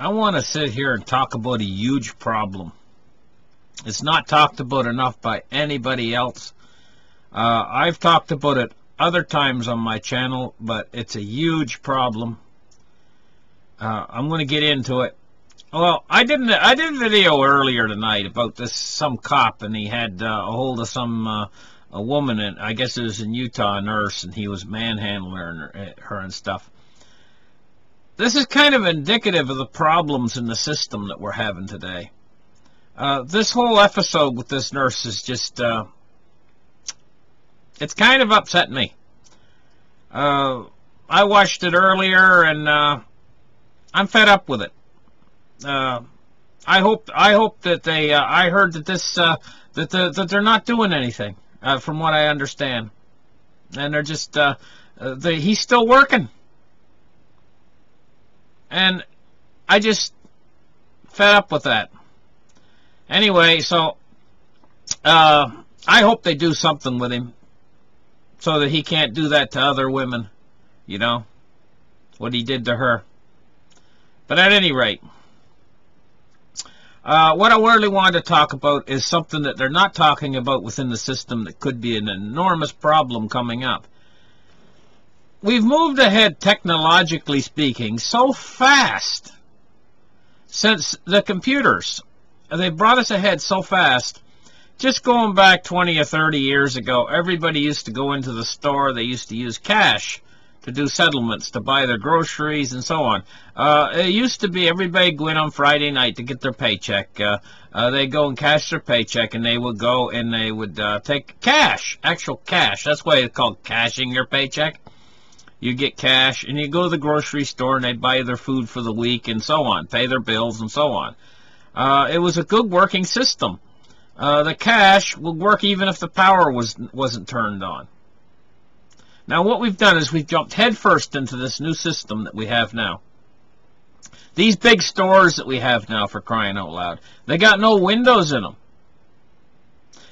I want to sit here and talk about a huge problem. It's not talked about enough by anybody else. I've talked about it other times on my channel, but it's a huge problem. I'm going to get into it. Well, I did a video earlier tonight about some cop, and he had a hold of a woman, and I guess it was in Utah, a nurse, and he was manhandling her and stuff. This is kind of indicative of the problems in the system that we're having today. This whole episode with this nurse is just, it's kind of upset me. I watched it earlier, and I'm fed up with it. I hope that they. I heard that that they're not doing anything, from what I understand, and they're just. He's still working, and I just fed up with that. Anyway, so I hope they do something with him, so that he can't do that to other women. You know what he did to her. But at any rate. What I really want to talk about is something that they're not talking about within the system that could be an enormous problem coming up. We've moved ahead, technologically speaking, so fast since the computers. They brought us ahead so fast. Just going back 20 or 30 years ago, everybody used to go into the store. They used to use cash to do settlements, to buy their groceries, and so on. It used to be everybody go in on Friday night to get their paycheck. They go and cash their paycheck, and they would go and they would take cash, actual cash. That's why it's called cashing your paycheck. You get cash, and you go to the grocery store, and they'd buy their food for the week, and so on, pay their bills, and so on. It was a good working system. The cash would work even if the power wasn't turned on. Now, what we've done is we've jumped headfirst into this new system that we have now. These big stores that we have now, for crying out loud, they got no windows in them.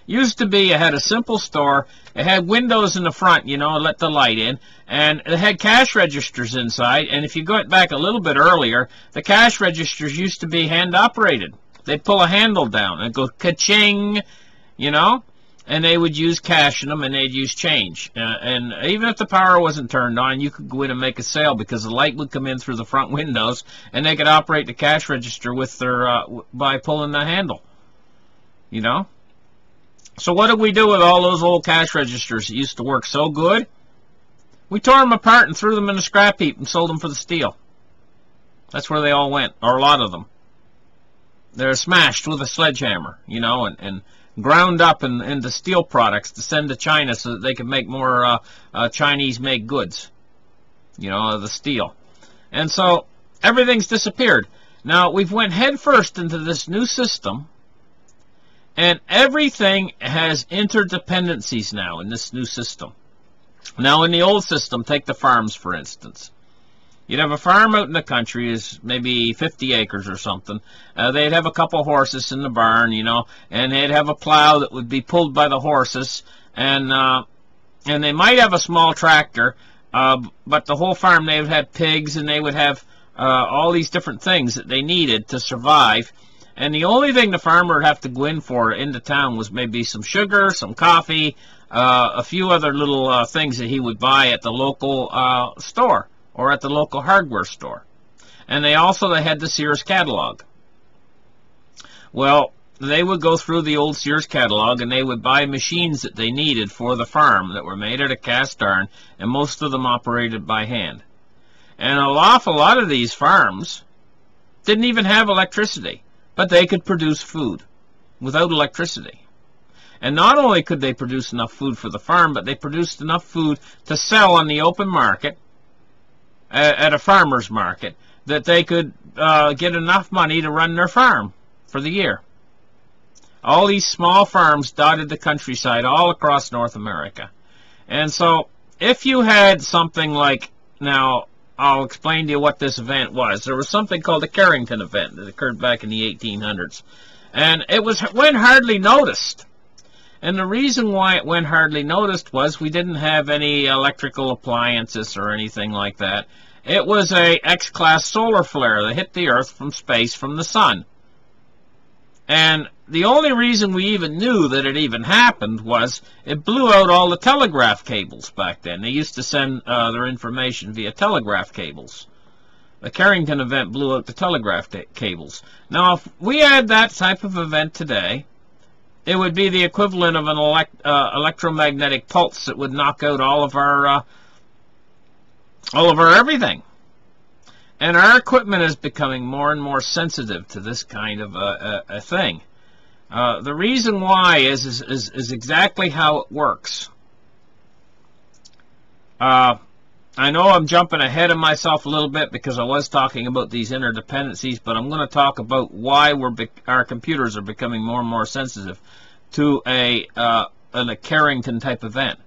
Used to be, it had a simple store. It had windows in the front, you know, let the light in. And it had cash registers inside. And if you go back a little bit earlier, the cash registers used to be hand-operated. They'd pull a handle down and go ka-ching, you know. And they would use cash in them, and they'd use change. And even if the power wasn't turned on, you could go in and make a sale because the light would come in through the front windows, and they could operate the cash register with their by pulling the handle. You know? So what did we do with all those old cash registers that used to work so good? We tore them apart and threw them in a scrap heap and sold them for the steel. That's where they all went, or a lot of them. They're smashed with a sledgehammer, you know, and ground up into steel products to send to China so that they can make more Chinese-made goods, you know, the steel. And so everything's disappeared. Now, we've went headfirst into this new system, and everything has interdependencies now in this new system. Now, in the old system, take the farms, for instance. You'd have a farm out in the country, is maybe 50 acres or something. They'd have a couple horses in the barn, you know, and they'd have a plow that would be pulled by the horses, and they might have a small tractor, but the whole farm, they would have pigs, and they would have all these different things that they needed to survive. And the only thing the farmer would have to go into town was maybe some sugar, some coffee, a few other little things that he would buy at the local store, or at the local hardware store. And they had the Sears catalog. Well, they would go through the old Sears catalog, and they would buy machines that they needed for the farm that were made out of cast iron, and most of them operated by hand. And an awful lot of these farms didn't even have electricity, but they could produce food without electricity. And not only could they produce enough food for the farm, but they produced enough food to sell on the open market, at a farmer's market, that they could get enough money to run their farm for the year. All these small farms dotted the countryside all across North America. And so if you had something like, now I'll explain to you what this event was. There was something called the Carrington event that occurred back in the 1800s. And it went hardly noticed. And the reason why it went hardly noticed was we didn't have any electrical appliances or anything like that. It was a X-class solar flare that hit the Earth from space from the sun. And the only reason we even knew that it even happened was it blew out all the telegraph cables back then. They used to send their information via telegraph cables. The Carrington event blew out the telegraph cables. Now, if we had that type of event today, it would be the equivalent of an electromagnetic pulse that would knock out all of our everything. And our equipment is becoming more and more sensitive to this kind of a thing. The reason why is exactly how it works. I know I'm jumping ahead of myself a little bit because I was talking about these interdependencies, but I'm going to talk about why our computers are becoming more and more sensitive to a Carrington type event.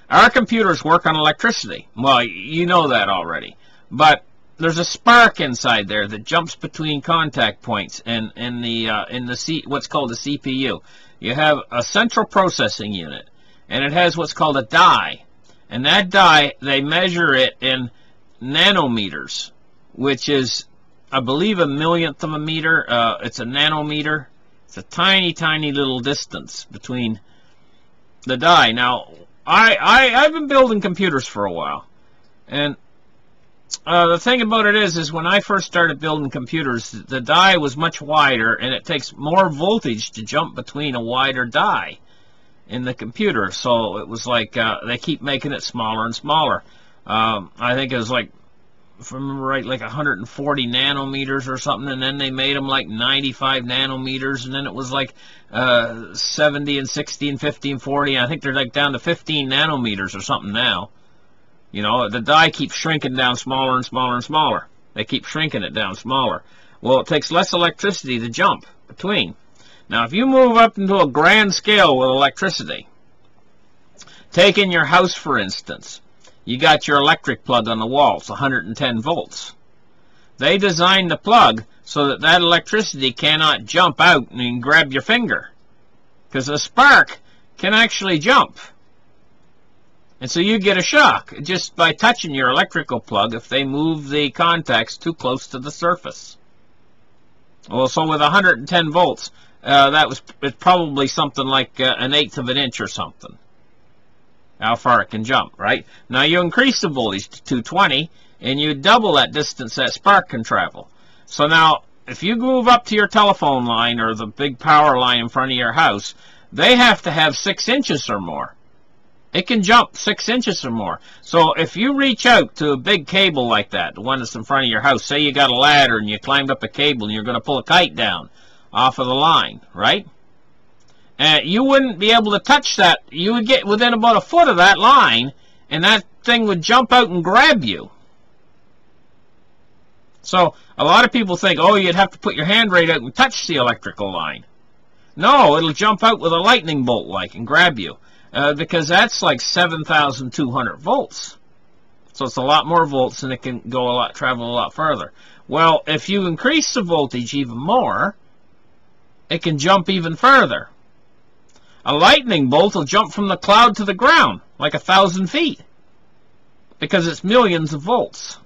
Our computers work on electricity. Well, you know that already. But there's a spark inside there that jumps between contact points in what's called a CPU. You have a central processing unit, and it has what's called a die. And that die, they measure it in nanometers, which is, I believe, a millionth of a meter. It's a nanometer. It's a tiny, tiny little distance between the die. Now, I've been building computers for a while, and the thing about it is when I first started building computers, the die was much wider, and it takes more voltage to jump between a wider die in the computer. So it was like they keep making it smaller and smaller. I think it was like, if I remember right, like 140 nanometers or something, and then they made them like 95 nanometers, and then it was like 70 and 60 and 50 and 40. I think they're like down to 15 nanometers or something now. You know, the die keeps shrinking down smaller and smaller and smaller. They keep shrinking it down smaller. Well, it takes less electricity to jump between. Now, if you move up into a grand scale with electricity, take in your house, for instance. You got your electric plug on the wall. It's 110 volts. They designed the plug so that that electricity cannot jump out and grab your finger, because a spark can actually jump. And so you get a shock just by touching your electrical plug if they move the contacts too close to the surface. Well, so with 110 volts, it's probably something like an eighth of an inch or something. How far it can jump, right? Now you increase the voltage to 220, and you double that distance that spark can travel. So now, if you move up to your telephone line or the big power line in front of your house, they have to have 6 inches or more. It can jump 6 inches or more. So if you reach out to a big cable like that, the one that's in front of your house, say you got a ladder and you climbed up a cable and you're going to pull a kite down off of the line, right? You wouldn't be able to touch that. You would get within about a foot of that line, and that thing would jump out and grab you. So a lot of people think, oh, you'd have to put your hand right out and touch the electrical line. No, it'll jump out with a lightning bolt like and grab you, because that's like 7,200 volts. So it's a lot more volts, and it can go travel a lot further. Well, if you increase the voltage even more, it can jump even further. A lightning bolt will jump from the cloud to the ground, like 1,000 feet, because it's millions of volts.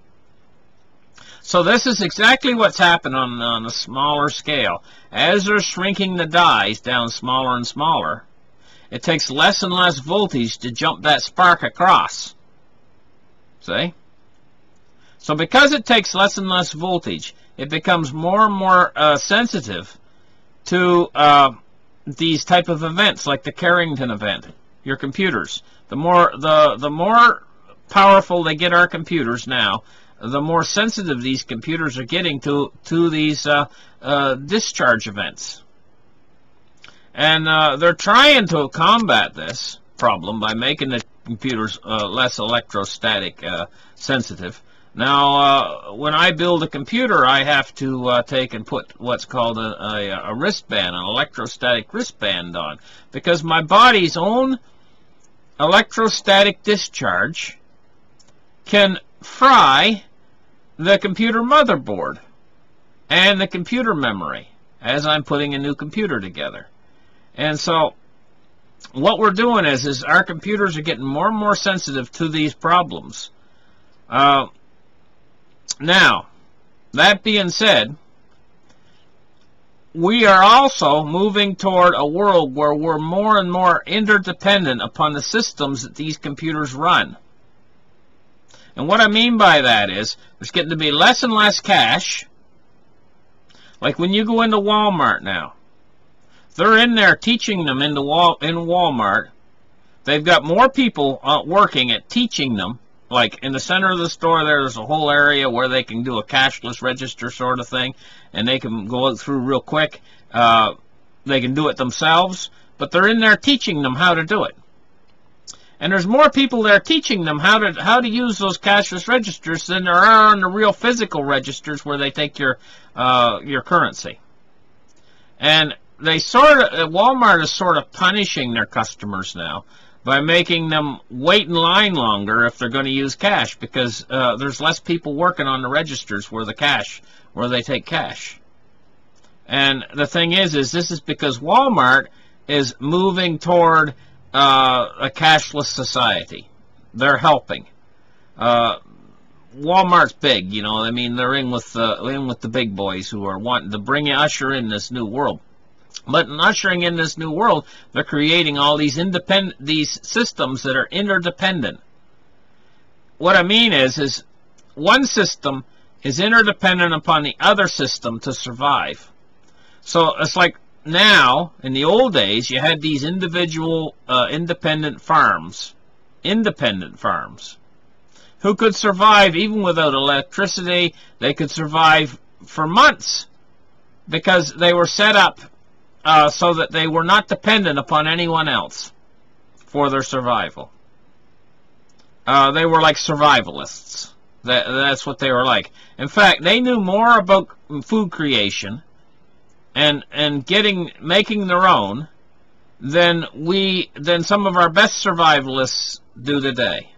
So this is exactly what's happened on a smaller scale. As they're shrinking the dies down smaller and smaller, it takes less and less voltage to jump that spark across. See? So because it takes less and less voltage, it becomes more and more sensitive to these type of events, like the Carrington event. Your computers, the more powerful they get our computers now, the more sensitive these computers are getting to these discharge events. And they're trying to combat this problem by making the computers less electrostatic sensitive. Now, when I build a computer, I have to take and put what's called a wristband, an electrostatic wristband on, because my body's own electrostatic discharge can fry the computer motherboard and the computer memory as I'm putting a new computer together. And so what we're doing is our computers are getting more and more sensitive to these problems. Now, that being said, we are also moving toward a world where we're more and more interdependent upon the systems that these computers run. And what I mean by that is there's getting to be less and less cash. Like when you go into Walmart now, they're in there teaching them in Walmart. They've got more people working at teaching them. Like in the center of the store, there's a whole area where they can do a cashless register sort of thing, and they can go through real quick. They can do it themselves, but they're in there teaching them how to do it. And there's more people there teaching them how to use those cashless registers than there are on the real physical registers where they take your currency. And Walmart is sort of punishing their customers now by making them wait in line longer if they're going to use cash, because there's less people working on the registers where they take cash. And the thing is this is because Walmart is moving toward a cashless society. They're helping. Walmart's big, you know. I mean, they're in with the big boys who are wanting to usher in this new world. But in ushering in this new world, they're creating all these systems that are interdependent. What I mean is one system is interdependent upon the other system to survive. So it's like now, in the old days, you had these individual independent farms, who could survive even without electricity. They could survive for months because they were set up so that they were not dependent upon anyone else for their survival. They were like survivalists. That's what they were like. In fact, they knew more about food creation and making their own than some of our best survivalists do today.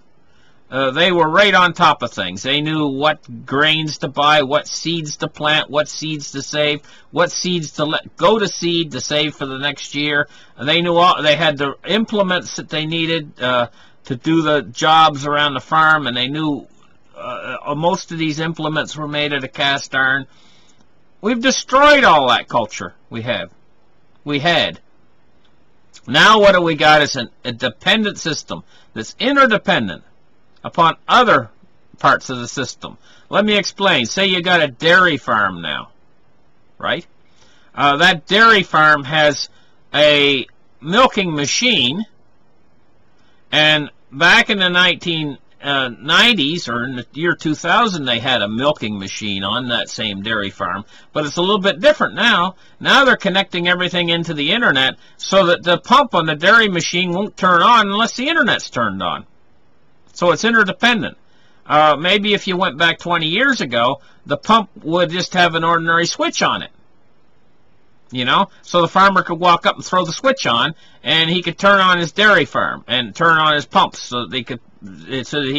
They were right on top of things. They knew what grains to buy, what seeds to plant, what seeds to save, what seeds to let go to seed to save for the next year. They knew they had the implements that they needed to do the jobs around the farm, and they knew most of these implements were made out of cast iron. We've destroyed all that culture we had. Now what do we got is a dependent system that's interdependent upon other parts of the system. Let me explain. Say you got a dairy farm now, right? That dairy farm has a milking machine, and back in the 1990s, or in the year 2000, they had a milking machine on that same dairy farm, but it's a little bit different now. Now they're connecting everything into the internet so that the pump on the dairy machine won't turn on unless the internet's turned on. So it's interdependent. Maybe if you went back 20 years ago, the pump would just have an ordinary switch on it. You know, so the farmer could walk up and throw the switch on, and he could turn on his dairy farm and turn on his pumps so that he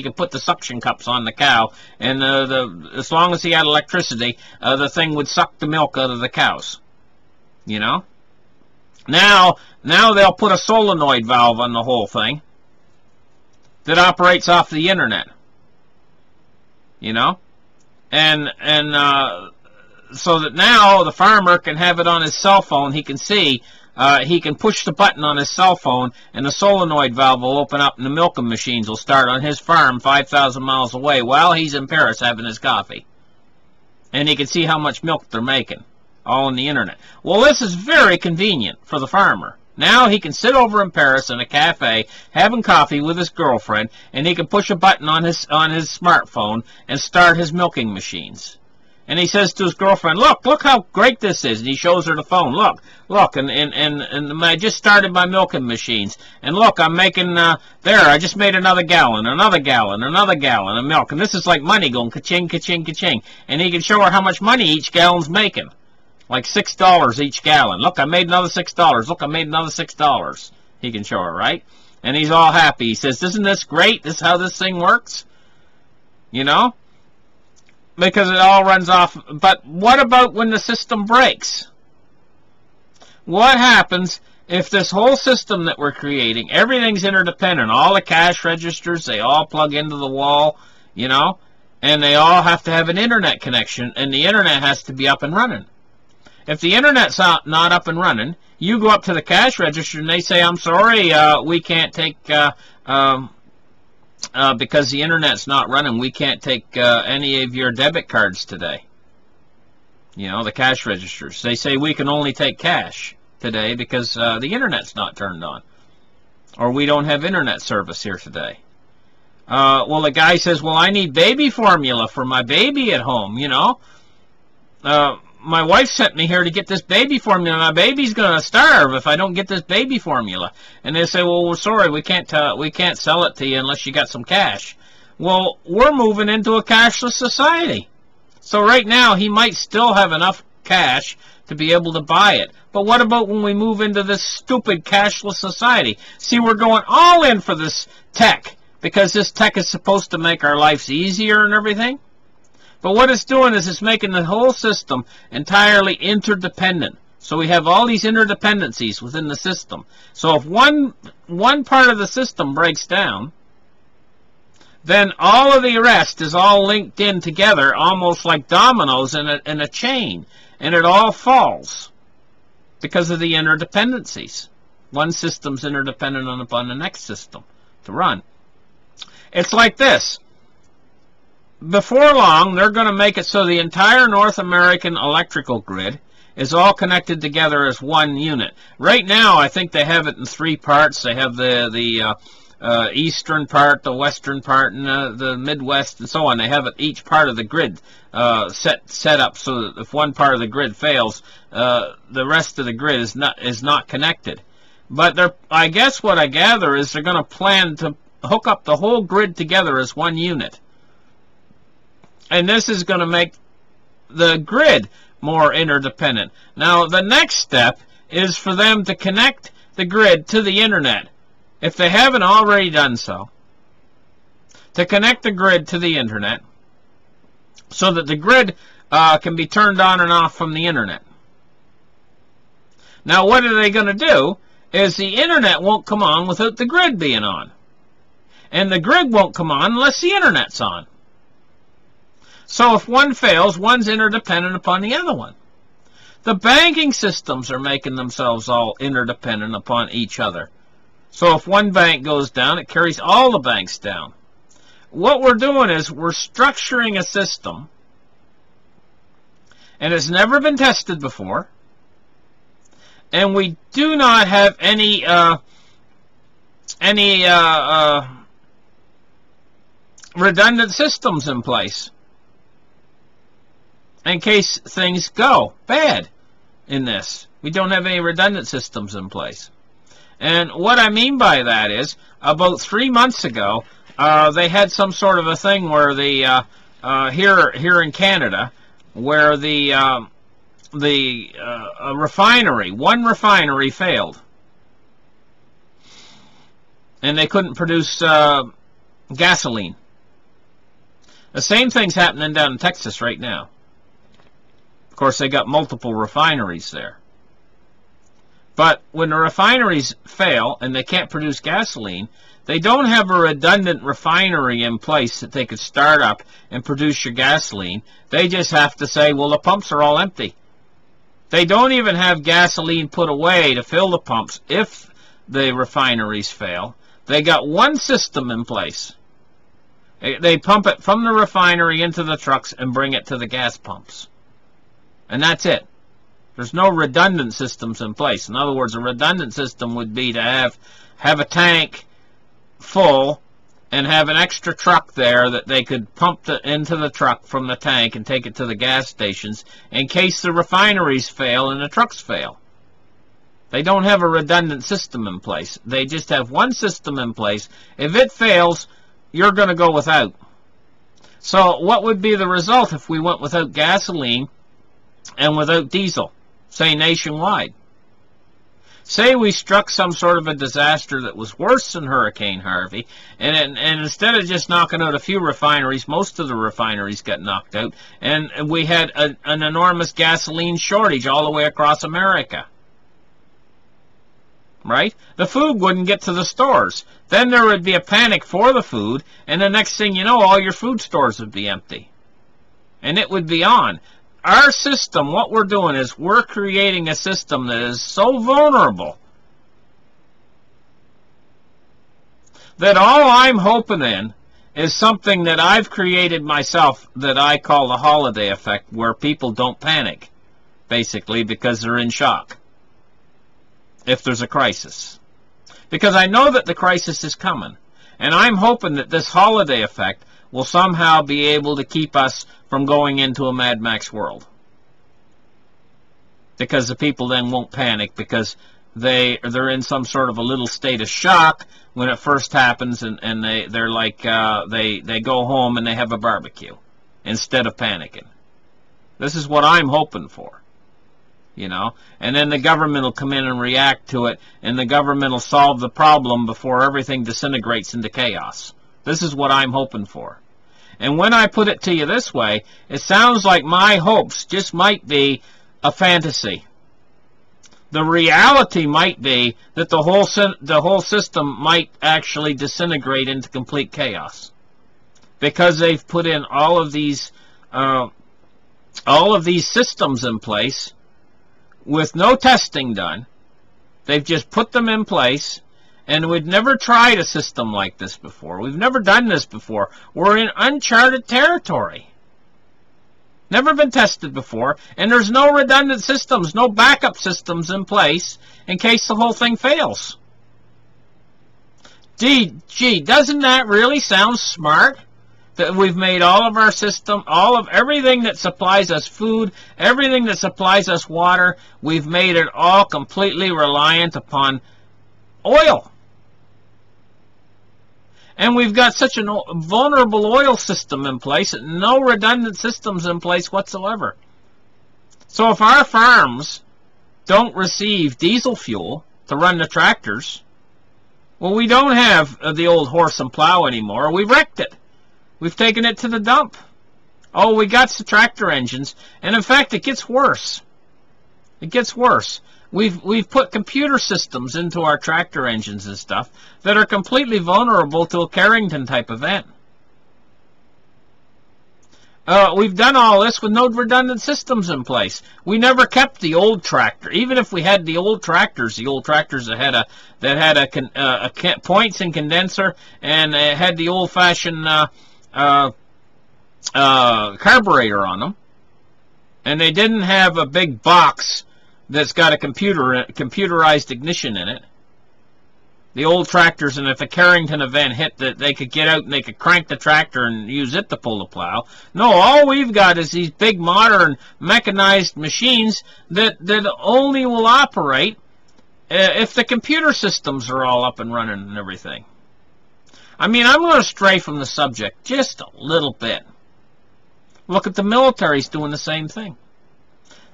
could put the suction cups on the cow, and as long as he had electricity, the thing would suck the milk out of the cows. You know, now they'll put a solenoid valve on the whole thing that operates off the internet, you know, and so that now the farmer can have it on his cell phone. He can see, he can push the button on his cell phone, and the solenoid valve will open up, and the milking machines will start on his farm 5,000 miles away while he's in Paris having his coffee. And he can see how much milk they're making, all on the internet. Well, this is very convenient for the farmer. Now he can sit over in Paris in a cafe having coffee with his girlfriend, and he can push a button on his smartphone and start his milking machines. And he says to his girlfriend, look how great this is. And he shows her the phone. Look, and I just started my milking machines. And look, I'm making, I just made another gallon of milk. And this is like money going ka-ching, ka-ching, ka-ching. And he can show her how much money each gallon's making. Like $6 each gallon. Look, I made another $6. Look, I made another $6. He can show her, right? And he's all happy. He says, isn't this great? This is how this thing works? You know? Because it all runs off. But what about when the system breaks? What happens if this whole system that we're creating, everything's interdependent, all the cash registers, they all plug into the wall, you know, and they all have to have an internet connection, and the internet has to be up and running. If the internet's not up and running, you go up to the cash register and they say, I'm sorry, we can't take, because the internet's not running, we can't take any of your debit cards today. You know, the cash registers. They say we can only take cash today because the internet's not turned on. Or we don't have internet service here today. Well, the guy says, well, I need baby formula for my baby at home, you know. My wife sent me here to get this baby formula. My baby's going to starve if I don't get this baby formula. And they say, well, we're sorry, we can't sell it to you unless you got some cash. Well, we're moving into a cashless society. So right now, he might still have enough cash to be able to buy it. But what about when we move into this stupid cashless society? See, we're going all in for this tech, because this tech is supposed to make our lives easier and everything. But what it's doing is it's making the whole system entirely interdependent. So we have all these interdependencies within the system. So if one part of the system breaks down, then all of the rest is all linked in together, almost like dominoes in a chain. And it all falls because of the interdependencies. One system's interdependent upon the next system to run. It's like this. Before long, they're going to make it so the entire North American electrical grid is all connected together as one unit. Right now, I think they have it in 3 parts. They have the eastern part, the western part, and the Midwest, and so on. They have it, each part of the grid set up so that if one part of the grid fails, the rest of the grid is not connected. But I guess what I gather is they're going to plan to hook up the whole grid together as one unit. And this is going to make the grid more interdependent. Now, the next step is for them to connect the grid to the internet, if they haven't already done so, to connect the grid to the internet so that the grid can be turned on and off from the internet. Now, what are they going to do is the internet won't come on without the grid being on. And the grid won't come on unless the internet's on. So if one fails, one's interdependent upon the other one. The banking systems are making themselves all interdependent upon each other. So if one bank goes down, it carries all the banks down. What we're doing is we're structuring a system, and it's never been tested before, and we do not have any redundant systems in place in case things go bad in this. We don't have any redundant systems in place. And what I mean by that is, about 3 months ago, they had some sort of a thing where the here in Canada, where the refinery, one refinery failed, and they couldn't produce gasoline. The same thing's happening down in Texas right now. Of course, they got multiple refineries there. But when the refineries fail and they can't produce gasoline, they don't have a redundant refinery in place that they could start up and produce your gasoline. They just have to say, well, the pumps are all empty. They don't even have gasoline put away to fill the pumps if the refineries fail. They got one system in place. They pump it from the refinery into the trucks and bring it to the gas pumps. And that's it. There's no redundant systems in place. In other words, a redundant system would be to have a tank full and have an extra truck there that they could pump into the truck from the tank and take it to the gas stations in case the refineries fail and the trucks fail. They don't have a redundant system in place. They just have one system in place. If it fails, you're going to go without. So what would be the result if we went without gasoline and without diesel, say nationwide? Say we struck some sort of a disaster that was worse than Hurricane Harvey, and instead of just knocking out a few refineries, most of the refineries got knocked out, and we had an enormous gasoline shortage all the way across America. right? The food wouldn't get to the stores. Then there would be a panic for the food, and the next thing you know, all your food stores would be empty. And it would be on. Our system, what we're doing is we're creating a system that is so vulnerable that all I'm hoping in is something that I've created myself that I call the holiday effect, where people don't panic, basically, because they're in shock if there's a crisis. Because I know that the crisis is coming, and I'm hoping that this holiday effect will somehow be able to keep us from going into a Mad Max world. Because the people then won't panic, because they're in some sort of a little state of shock when it first happens, and they're like they go home and they have a barbecue instead of panicking. This is what I'm hoping for, you know. And then the government will come in and react to it, and the government will solve the problem before everything disintegrates into chaos. This is what I'm hoping for. And when I put it to you this way, it sounds like my hopes just might be a fantasy. The reality might be that the whole system might actually disintegrate into complete chaos, because they've put in all of these systems in place with no testing done. They've just put them in place, and we've never tried a system like this before. We've never done this before. We're in uncharted territory. Never been tested before, and there's no redundant systems, no backup systems in place in case the whole thing fails. Gee, doesn't that really sound smart? That we've made all of our system, everything that supplies us food, everything that supplies us water, we've made it all completely reliant upon oil. And we've got such a vulnerable oil system in place, no redundant systems in place whatsoever. So if our farms don't receive diesel fuel to run the tractors, well, we don't have the old horse and plow anymore. We've wrecked it. We've taken it to the dump. Oh, we got the tractor engines, and in fact, it gets worse. It gets worse. We've put computer systems into our tractor engines and stuff that are completely vulnerable to a Carrington-type event. We've done all this with no redundant systems in place. We never kept the old tractor. Even if we had the old tractors that had a points and condenser, and had the old-fashioned carburetor on them, and they didn't have a big box that's got a computerized ignition in it. The old tractors, and if a Carrington event hit, that they could get out and they could crank the tractor and use it to pull the plow. No, all we've got is these big modern mechanized machines that only will operate if the computer systems are all up and running and everything. I mean, I'm going to stray from the subject just a little bit. Look at the military's doing the same thing.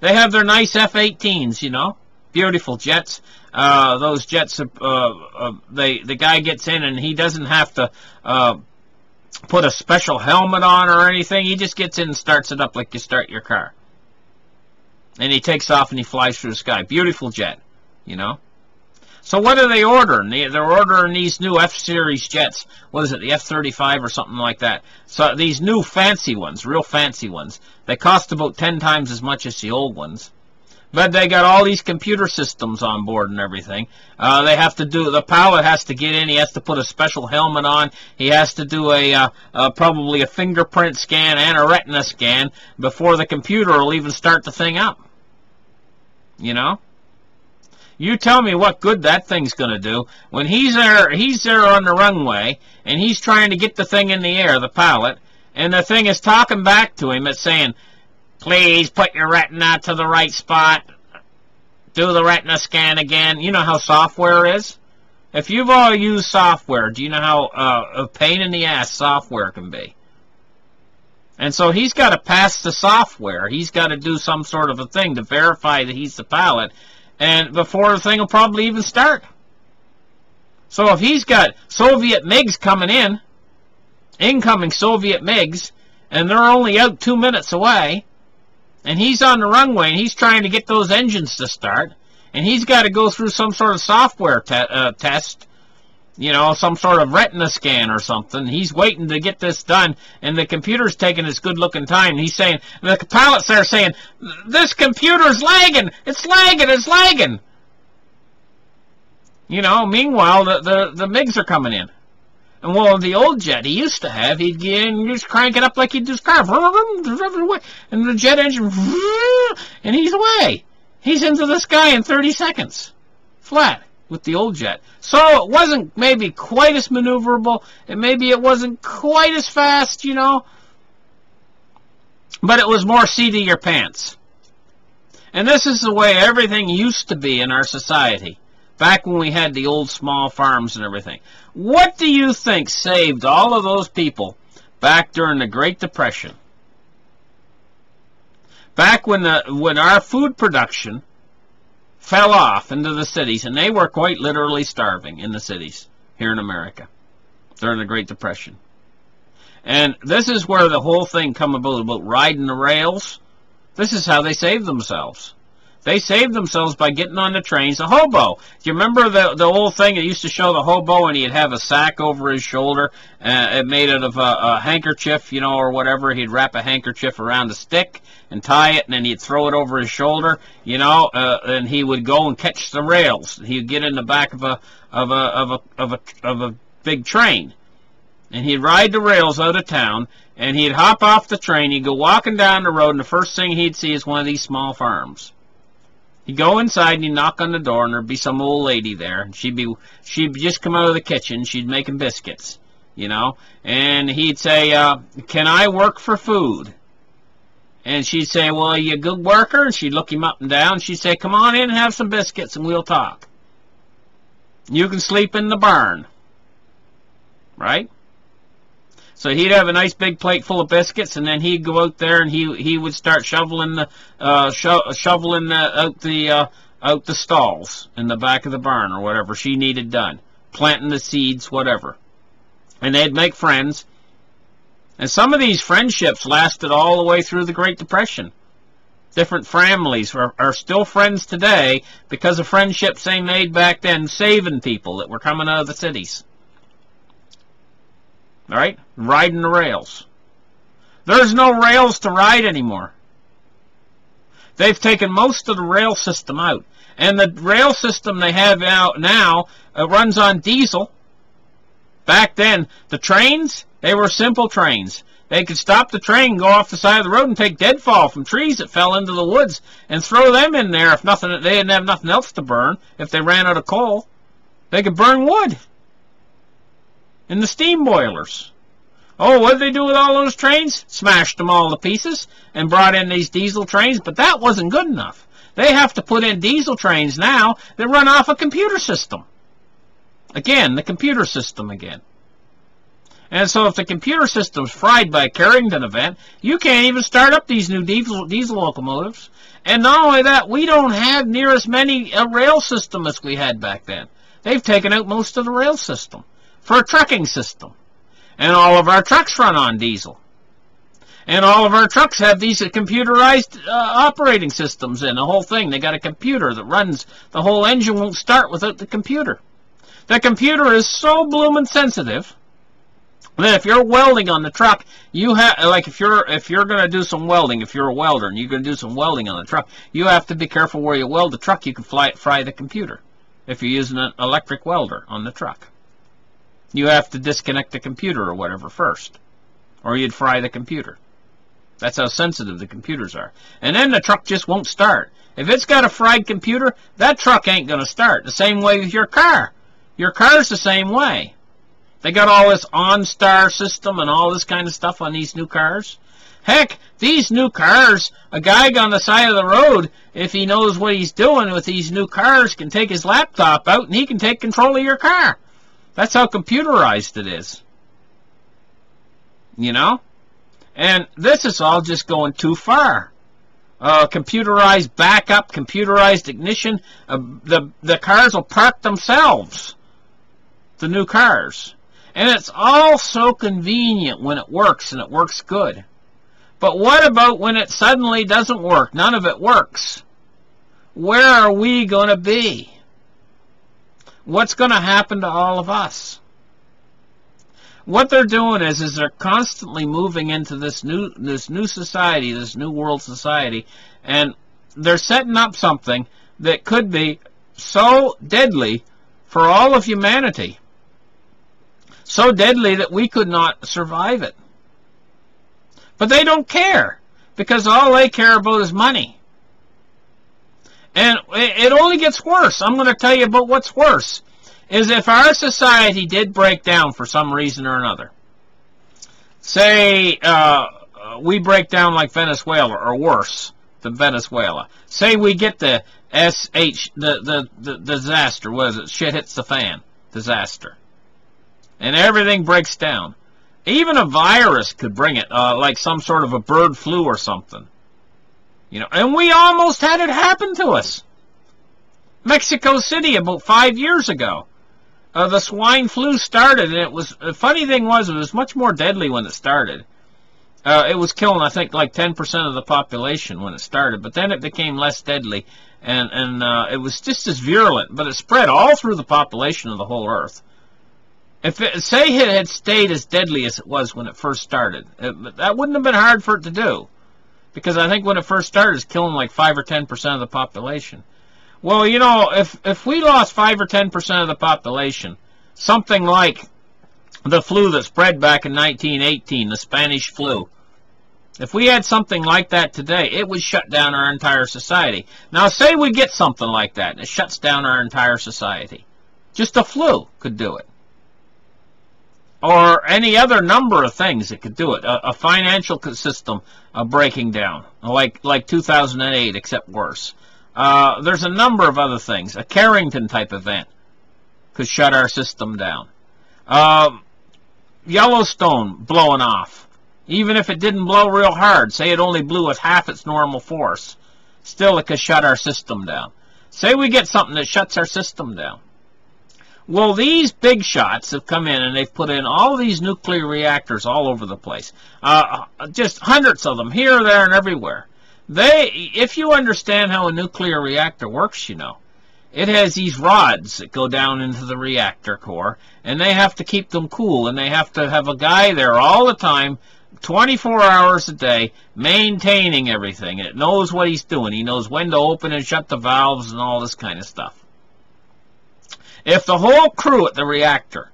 They have their nice F-18s, you know, beautiful jets. Those jets, the guy gets in and he doesn't have to put a special helmet on or anything. He just gets in and starts it up like you start your car. And he takes off and he flies through the sky. Beautiful jet, you know. So what are they ordering? They're ordering these new F-Series jets. What is it, the F-35 or something like that? So these new fancy ones, real fancy ones. They cost about 10 times as much as the old ones. But they got all these computer systems on board and everything. They have to do, the pilot has to get in, he has to put a special helmet on, he has to do probably a fingerprint scan and a retina scan before the computer will even start the thing up. You know? You tell me what good that thing's going to do. When he's there on the runway, and he's trying to get the thing in the air, the pilot, and the thing is talking back to him. It's saying, please put your retina to the right spot. Do the retina scan again. You know how software is? If you've all used software, do you know how a pain in the ass software can be? And so he's got to pass the software. He's got to do some sort of a thing to verify that he's the pilot. And before the thing will probably even start. So if he's got Soviet MiGs coming in, incoming Soviet MiGs, and they're only out 2 minutes away, and he's on the runway, and he's trying to get those engines to start, and he's got to go through some sort of software test, you know, some sort of retina scan or something. He's waiting to get this done, and the computer's taking its good-looking time. And he's saying, the pilot's there saying, this computer's lagging. It's lagging. It's lagging. You know, meanwhile, the MiGs are coming in. And, well, the old jet he used to have, he'd get in, just crank it up like he'd do his car. And the jet engine, and he's away. He's into the sky in 30 seconds. Flat. With the old jet. So it wasn't maybe quite as maneuverable, and maybe it wasn't quite as fast, you know, but it was more seat of your pants. And this is the way everything used to be in our society, back when we had the old small farms and everything. What do you think saved all of those people back during the Great Depression? Back when our food production fell off into the cities, and they were quite literally starving in the cities here in America during the Great Depression. And this is where the whole thing come about riding the rails. This is how they saved themselves. They saved themselves by getting on the trains. The hobo. Do you remember the old thing that used to show the hobo, and he'd have a sack over his shoulder, it made out of a handkerchief, you know, or whatever. He'd wrap a handkerchief around a stick and tie it, and then he'd throw it over his shoulder, you know, and he would go and catch the rails. He'd get in the back of a big train, and he'd ride the rails out of town, and he'd hop off the train. He'd go walking down the road, and the first thing he'd see is one of these small farms. He'd go inside and he'd knock on the door, and there'd be some old lady there. And she'd just come out of the kitchen. She'd making biscuits, you know. And he'd say, "Can I work for food?" And she'd say, "Well, are you a good worker?" And she'd look him up and down. She'd say, "Come on in and have some biscuits, and we'll talk. You can sleep in the barn." Right? So he'd have a nice big plate full of biscuits, and then he'd go out there and he would start shoveling out the stalls in the back of the barn or whatever she needed done, planting the seeds, whatever. And they'd make friends, and some of these friendships lasted all the way through the Great Depression. Different families are still friends today because of friendships they made back then, saving people that were coming out of the cities. All right? Riding the rails. There's no rails to ride anymore. They've taken most of the rail system out. And the rail system they have out now runs on diesel. Back then, the trains, they were simple trains. They could stop the train, go off the side of the road, and take deadfall from trees that fell into the woods and throw them in there if they didn't have nothing else to burn. If they ran out of coal, they could burn wood. In the steam boilers. Oh, what did they do with all those trains? Smashed them all to pieces and brought in these diesel trains, but that wasn't good enough. They have to put in diesel trains now that run off a computer system. Again, the computer system again. And so if the computer system's fried by a Carrington event, you can't even start up these new diesel locomotives. And not only that, we don't have near as many rail system as we had back then. They've taken out most of the rail system for a trucking system. And all of our trucks run on diesel. And all of our trucks have these computerized operating systems in the whole thing. They got a computer that runs. The whole engine won't start without the computer. The computer is so bloomin' sensitive that if you're welding on the truck, you have, like if you're going to do some welding, if you're a welder and you're going to do some welding on the truck, you have to be careful where you weld the truck. You can fry the computer if you're using an electric welder on the truck. You have to disconnect the computer or whatever first, or you'd fry the computer. That's how sensitive the computers are. And then the truck just won't start. If it's got a fried computer, that truck ain't going to start. The same way with your car. Your car's the same way. They got all this OnStar system and all this kind of stuff on these new cars. Heck, these new cars, a guy on the side of the road, if he knows what he's doing with these new cars, can take his laptop out and he can take control of your car. That's how computerized it is. You know? And this is all just going too far. Computerized backup, computerized ignition. The cars will park themselves. The new cars. And it's all so convenient when it works, and it works good. But what about when it suddenly doesn't work? None of it works. where are we going to be? What's going to happen to all of us? What they're doing is they're constantly moving into this new society, this new world society, and they're setting up something that could be so deadly for all of humanity. So deadly that we could not survive it. But they don't care, because all they care about is money. And it only gets worse. I'm going to tell you about what's worse. Is if our society did break down for some reason or another. Say we break down like Venezuela, or worse than Venezuela. Say we get the the disaster, what is it? Shit hits the fan disaster. And everything breaks down. Even a virus could bring it, like some sort of a bird flu or something. You know, and we almost had it happen to us. Mexico City about 5 years ago. The swine flu started, and it was, the funny thing was, it was much more deadly when it started. It was killing, I think, like 10% of the population when it started, but then it became less deadly, and it was just as virulent, but it spread all through the population of the whole earth. If it, say it had stayed as deadly as it was when it first started, that wouldn't have been hard for it to do, because I think when it first started, it was killing like 5 or 10% of the population. Well, you know, if we lost 5 or 10% of the population, something like the flu that spread back in 1918, the Spanish flu, if we had something like that today, it would shut down our entire society. Now, say we get something like that, and it shuts down our entire society. Just a flu could do it. Or any other number of things that could do it. A financial system breaking down, like 2008, except worse. There's a number of other things. A Carrington-type event could shut our system down. Yellowstone blowing off. Even if it didn't blow real hard, say it only blew at half its normal force, still it could shut our system down. Say we get something that shuts our system down. Well, these big shots have come in and they've put in all these nuclear reactors all over the place. Just hundreds of them, here, there, and everywhere. If you understand how a nuclear reactor works, you know, it has these rods that go down into the reactor core, and they have to keep them cool, and they have to have a guy there all the time, 24 hours a day, maintaining everything. It knows what he's doing. He knows when to open and shut the valves and all this kind of stuff. If the whole crew at the reactor,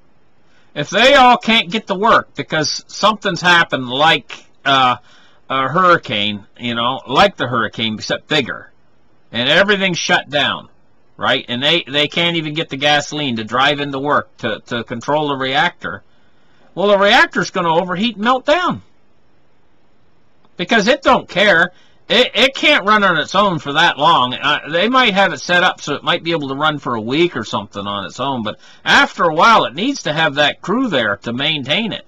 if they all can't get to work because something's happened like a hurricane, you know, like the hurricane, except bigger, and everything's shut down, right? And they can't even get the gasoline to drive into work to control the reactor. Well, the reactor's going to overheat and melt down because it don't care. It can't run on its own for that long. They might have it set up so it might be able to run for a week or something on its own, but after a while it needs to have that crew there to maintain it.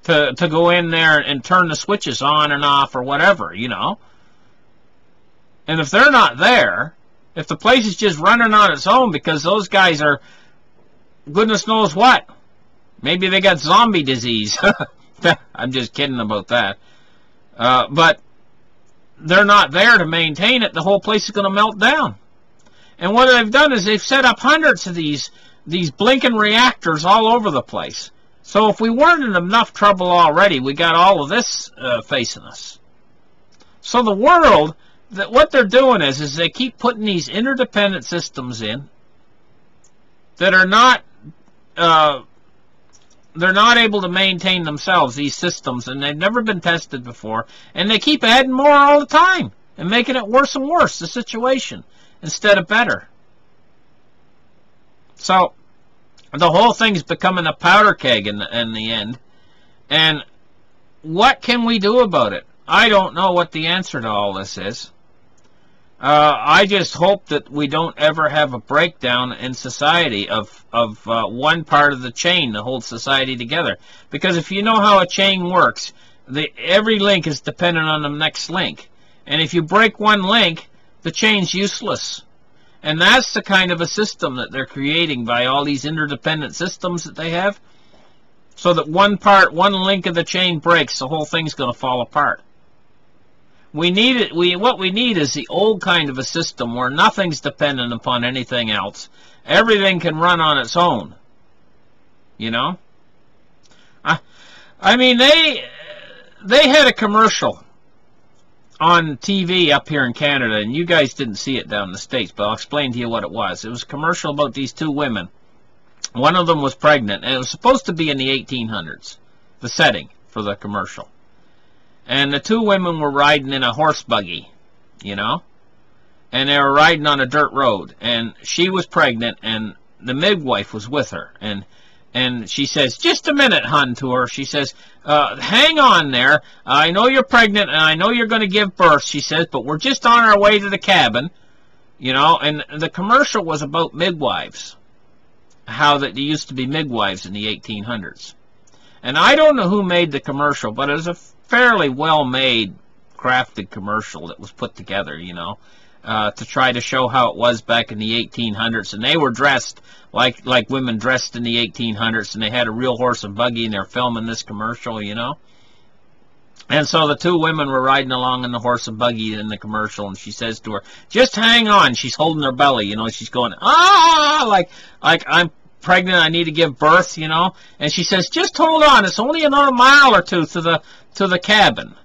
To go in there and turn the switches on and off or whatever, you know. And if they're not there, if the place is just running on its own because those guys are goodness knows what, maybe they got zombie disease. I'm just kidding about that. But they're not there to maintain it, the whole place is going to melt down. And what they've done is they've set up hundreds of these blinking reactors all over the place. So if we weren't in enough trouble already, we got all of this facing us. So the world, what they're doing is they keep putting these interdependent systems in that are not they're not able to maintain themselves, these systems, and they've never been tested before, and they keep adding more all the time and making it worse and worse, the situation, instead of better. So the whole thing's becoming a powder keg in the end. And what can we do about it? I don't know what the answer to all this is. I just hope that we don't ever have a breakdown in society of one part of the chain that holds society together. Because if you know how a chain works, every link is dependent on the next link. And if you break one link, the chain's useless. And that's the kind of a system that they're creating by all these interdependent systems that they have. So that one link of the chain breaks, the whole thing's going to fall apart. What we need is the old kind of a system where nothing's dependent upon anything else. Everything can run on its own. You know? I mean, they had a commercial on TV up here in Canada, and you guys didn't see it down in the States, but I'll explain to you what it was. It was a commercial about these two women. One of them was pregnant, and it was supposed to be in the 1800s, the setting for the commercial. And the two women were riding in a horse buggy, you know, and they were riding on a dirt road, and she was pregnant, and the midwife was with her, and she says, "Just a minute, hon," to her. She says, "Hang on there. I know you're pregnant, and I know you're going to give birth," she says, "but we're just on our way to the cabin." You know, and the commercial was about midwives, how that there used to be midwives in the 1800s. And I don't know who made the commercial, but it was a fairly well-made, crafted commercial that was put together, you know, to try to show how it was back in the 1800s. And they were dressed like women dressed in the 1800s, and they had a real horse and buggy, and they're filming this commercial, you know. And so the two women were riding along in the horse and buggy in the commercial, and she says to her, "Just hang on." She's holding her belly, you know, she's going, "Ah," like I'm pregnant, I need to give birth, you know. And she says, "Just hold on, it's only another mile or two to the cabin,"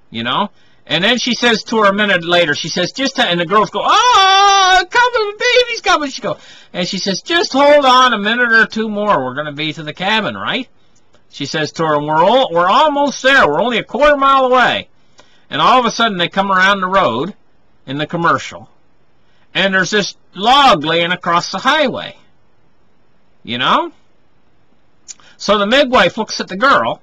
you know. And then she says to her a minute later, she says, and the girls go, "Ah, coming, baby's coming." She goes, and she says, "Just hold on a minute or two more, we're going to be to the cabin, right?" She says to her, we're almost there, we're only a quarter mile away." And all of a sudden they come around the road in the commercial, and there's this log laying across the highway, you know. So the midwife looks at the girl,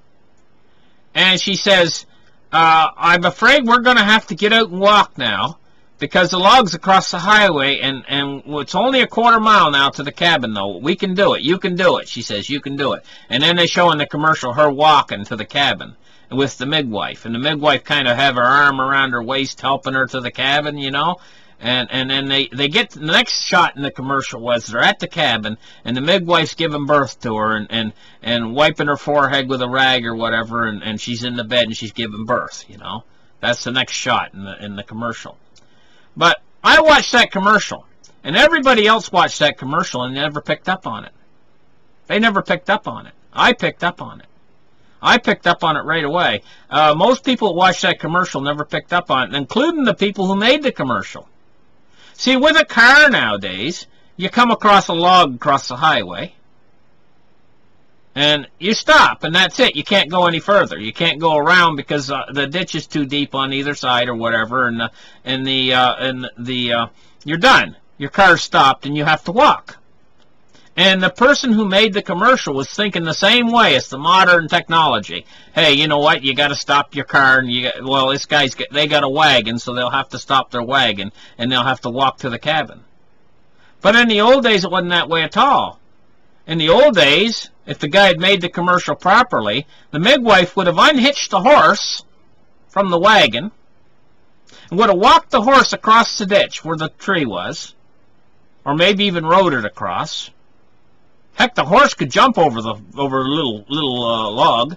and she says, "I'm afraid we're going to have to get out and walk now, because the log's across the highway, and it's only a quarter mile now to the cabin, though. We can do it. You can do it." She says, "You can do it." And then they show in the commercial her walking to the cabin with the midwife. And the midwife kind of have her arm around her waist, helping her to the cabin, you know. And then they get the next shot in the commercial was they're at the cabin, and the midwife's giving birth to her and wiping her forehead with a rag or whatever, and she's in the bed and she's giving birth, you know. That's the next shot in the commercial. But I watched that commercial, and everybody else watched that commercial and never picked up on it. They never picked up on it. I picked up on it. I picked up on it right away. Most people that watched that commercial never picked up on it, including the people who made the commercial. See, with a car nowadays, you come across a log across the highway, and you stop, and that's it. You can't go any further. You can't go around because the ditch is too deep on either side or whatever, and you're done. Your car's stopped, and you have to walk. And the person who made the commercial was thinking the same way as the modern technology. Hey, you know what? You got to stop your car, and this they got a wagon, so they'll have to stop their wagon, and they'll have to walk to the cabin. But in the old days, it wasn't that way at all. In the old days, if the guy had made the commercial properly, the midwife would have unhitched the horse from the wagon and would have walked the horse across the ditch where the tree was, or maybe even rode it across. Heck, the horse could jump over a little log,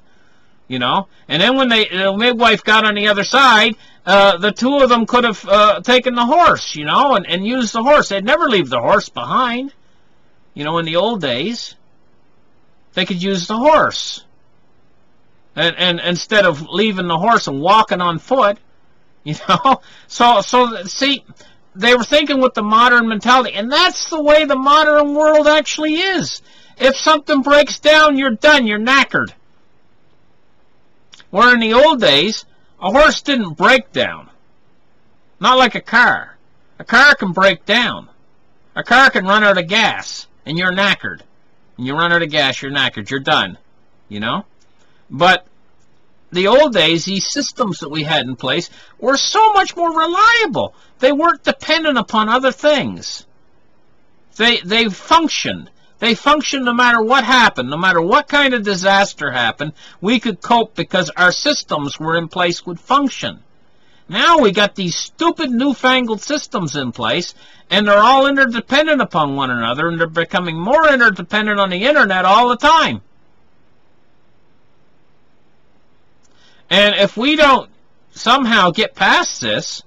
you know. And then when the midwife got on the other side, the two of them could have taken the horse, you know, and used the horse. They'd never leave the horse behind. You know, in the old days, they could use the horse. And instead of leaving the horse and walking on foot, you know. So see, they were thinking with the modern mentality, and that's the way the modern world actually is. If something breaks down, you're done. You're knackered. Where in the old days, a horse didn't break down. Not like a car. A car can break down. A car can run out of gas, and you're knackered. And you run out of gas, you're knackered. You're done. You know? But the old days, these systems that we had in place were so much more reliable. They weren't dependent upon other things. They functioned. They functioned no matter what happened, no matter what kind of disaster happened. We could cope because our systems were in place, would function. Now we got these stupid newfangled systems in place, and they're all interdependent upon one another, and they're becoming more interdependent on the internet all the time. And if we don't somehow get past this,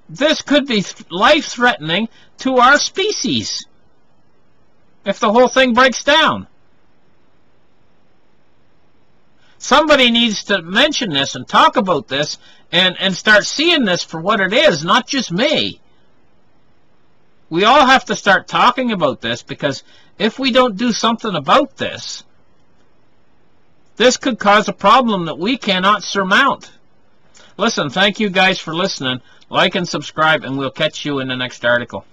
this could be life-threatening to our species if the whole thing breaks down. Somebody needs to mention this and talk about this and start seeing this for what it is, not just me. We all have to start talking about this, because if we don't do something about this, this could cause a problem that we cannot surmount. Listen, thank you guys for listening. Like and subscribe, and we'll catch you in the next article.